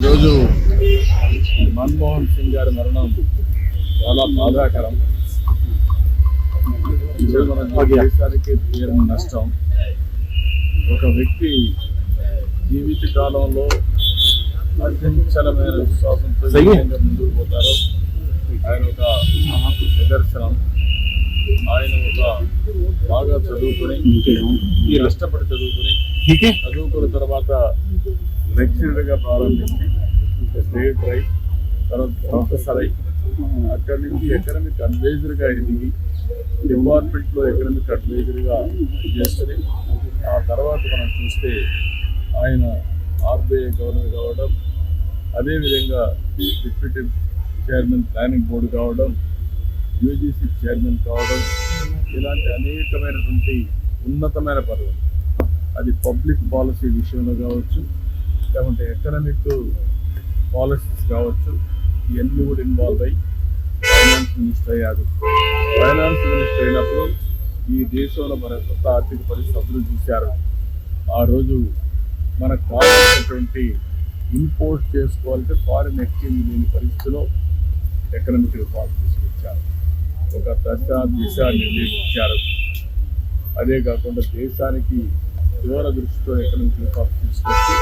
ఈరోజు మన్మోహన్ సింగ్ గారి మరణం చాలా బాధాకరం. ఈరోజు మన దేశానికి తీరని నష్టం. ఒక వ్యక్తి జీవిత కాలంలో అత్యంచలమైన విశ్వాసంతో ముందుకు పోతారు. ఆయన ఒక నిదర్శనం. ఆయన ఒక బాగా చదువుకుని కష్టపడి చదువుకున్న తర్వాత లెక్చరర్గా ప్రారంభించి స్టేట్ రై తర్వాత ప్రొఫెసర్ అయి అక్కడి నుంచి ఎకనమిక్ అడ్వైజర్గా ఎదిగి డిపార్ట్మెంట్లో ఎకనమిక్ అడ్వైజర్గా చేస్తుంది. ఆ తర్వాత మనం చూస్తే ఆయన ఆర్బీఐ గవర్నర్ కావడం, అదేవిధంగా డిప్యూటీ చైర్మన్ ప్లానింగ్ బోర్డు కావడం, యూజీసీ చైర్మన్ కావడం, ఇలాంటి అనేకమైనటువంటి ఉన్నతమైన పదవులు, అది పబ్లిక్ పాలసీ విషయంలో కావచ్చు, లేకుంటే ఎకనమిక్ పాలసీస్ కావచ్చు, ఇవన్నీ కూడా ఇన్వాల్వ్ అయ్యి ఫైనాన్స్ మినిస్టర్ అయ్యాడు. ఫైనాన్స్ మినిస్టర్ అయినప్పుడు ఈ దేశంలో మన కొత్త ఆర్థిక పరిస్థితి అభివృద్ధి చూశారు. ఆ రోజు మనకు కావాల్సినటువంటి ఇంపోర్ట్ చేసుకోవాలంటే ఫారిన్ ఎక్స్చేంజ్ లేని పరిస్థితిలో ఎకనమిక్ రిఫార్మ్ తీసుకొచ్చారు. ఒక దిశ నిర్దేశించారు. అదే కాకుండా దేశానికి దూరదృష్టితో ఎకనమిక్ రిఫార్మ్ తీసుకొచ్చి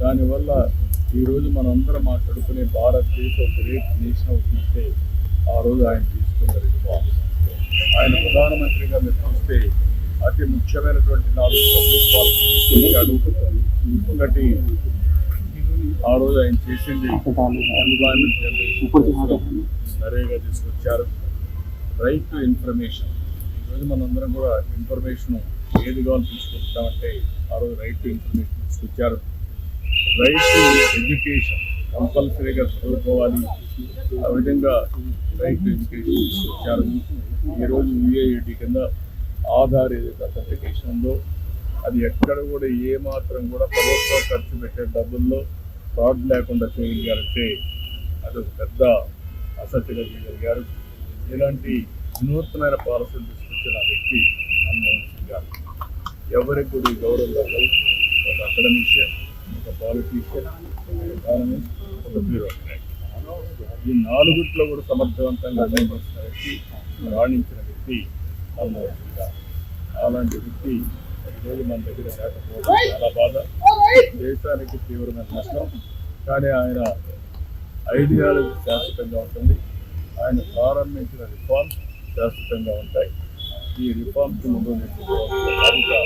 దానివల్ల ఈరోజు మనందరం మాట్లాడుకునే భారతదేశం గ్రేట్ నేషన్ అవుతుంటే ఆ రోజు ఆయన తీసుకున్న రిఫార్మ్స్. ఆయన ప్రధానమంత్రిగా మీరు చూస్తే అతి ముఖ్యమైనటువంటి 4 పబ్లిక్ పాలసీ తీసుకొచ్చాడు. ఒకటి ఆ రోజు ఆయన చేసింది ఎంప్లాయ్మెంట్ జనరేషన్, నరేగా తీసుకొచ్చారు. Right to information. ఈరోజు మనందరం కూడా ఇన్ఫర్మేషన్ ఏది కావాలి తీసుకుంటామంటే ఆ రోజు రైట్ టు ఇన్ఫర్మేషన్ తీసుకొచ్చారు. రైట్ టు ఎడ్యుకేషన్, కంపల్సరీగా చదువుకోవాలి, ఆ విధంగా రైట్ టు ఎడ్యుకేషన్ తీసుకొచ్చారు. ఈరోజు యూఏఈడి కింద ఆధార్ ఏదైతే అథెంటికేషన్ ఉందో అది ఎక్కడ కూడా ఏమాత్రం కూడా ప్రభుత్వం ఖర్చు పెట్టే డబ్బుల్లో ఫ్రాడ్ లేకుండా చేయగలిగారంటే అది ఒక పెద్ద అసత్యగా చేయగలిగారు. ఇలాంటి వినూత్నమైన పాలసీలు తీసుకొచ్చిన వ్యక్తి మన్మోహన్ సింగ్ గారు. ఎవరికి కూడా గౌరవం కాదు. ఒక అకాడమిషియన్, ఒక పాలిటీషియన్, ఒక ఎకానమిస్ట్, ఒక బ్యూరోక్రాట్, ఈ 4 కూడా సమర్థవంతంగా నిర్వహించిన వ్యక్తి, రాణించిన వ్యక్తి మన్మోహన్ సింగ్ గారు. అలాంటి వ్యక్తి ఈరోజు మన దగ్గర లేకపోవడం చాలా బాధ, దేశానికి తీవ్రమైన నష్టం. కానీ ఆయన ఐడియాలజీ శాశ్వతంగా ఉంటుంది. ఆయన ప్రారంభించిన రిఫార్మ్స్ శాశ్వతంగా ఉంటాయి. ఈ రిఫార్మ్స్ ముందు ప్రజలందరూ